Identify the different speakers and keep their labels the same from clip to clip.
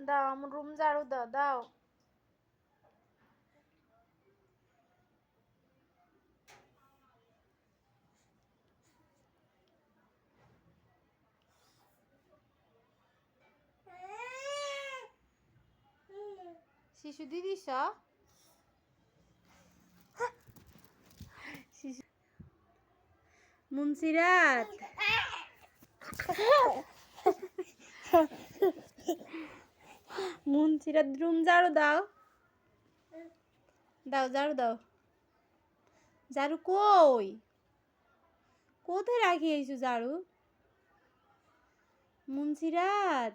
Speaker 1: দাও, আমার রুম ঝাড়ু দাও, দাও। শিশু দিদিস মুন্সিরাত, মুন্সিরাত রুম ঝাড়ু দাও, দাও ঝাড়ু দাও। ঝাড়ু কই, কোথায় রাখি আইছো ঝাড়ু? মুন্সিরাত,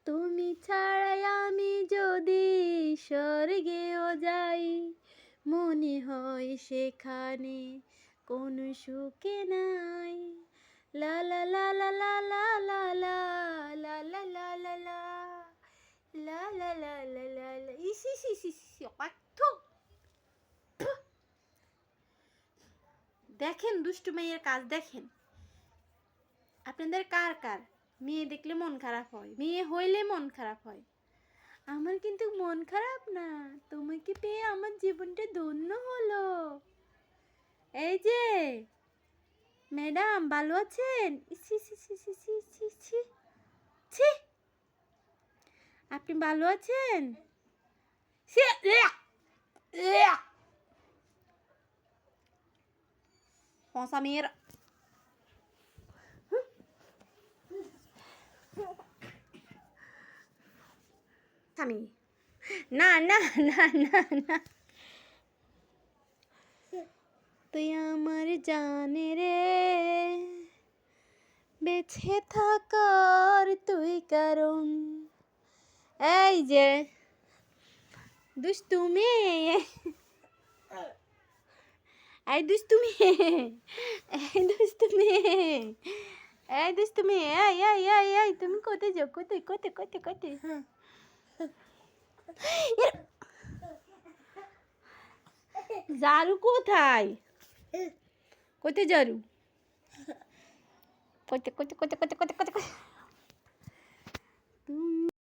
Speaker 1: তুমি ছাড়াই আমি যদি স্বর্গেও যাই, মনে হয় সেখানে কোনো সুখে নাই। লা লা লা লা লা লা লা লা লা লা লা লা লা লা লা লা লা লা লা। ইস ইস ইস ইস ইস, অথু। দেখেন দুষ্টু মেয়ের কাজ দেখেন। আপনাদের কার কার মেয়ে দেখলে মন খারাপ হয়? মেয়ে হইলে মন খারাপ হয়। আমার কিন্তু মন খারাপ না, তোমাকে পেয়ে আমার জীবনটা ধন্য হলো। এই যে ম্যাডাম, ভালো আছেন? ইসি সি সি সি সি সি সি ছি, আপনি ভালো আছেন? পচা মেয়ের আমি না না না না না, তুই আমার জানে রে, বেঁচে থাকার তুই কারণ। এই যে দুষ্টু মেয়ে, এই দুষ্টু মেয়ে, এই দুষ্টু মেয়ে, এই দুষ্টু মেয়ে, এই এই এই এই তুমি কোথায় যাও? কোথায় কোথায় কোথায় কোথায়? ঝাড়ু কোথায়? কোথায় ঝাড়ু? কোথায় কোথায় কোথায় কোথায় কোথায় কোথায়? তুমি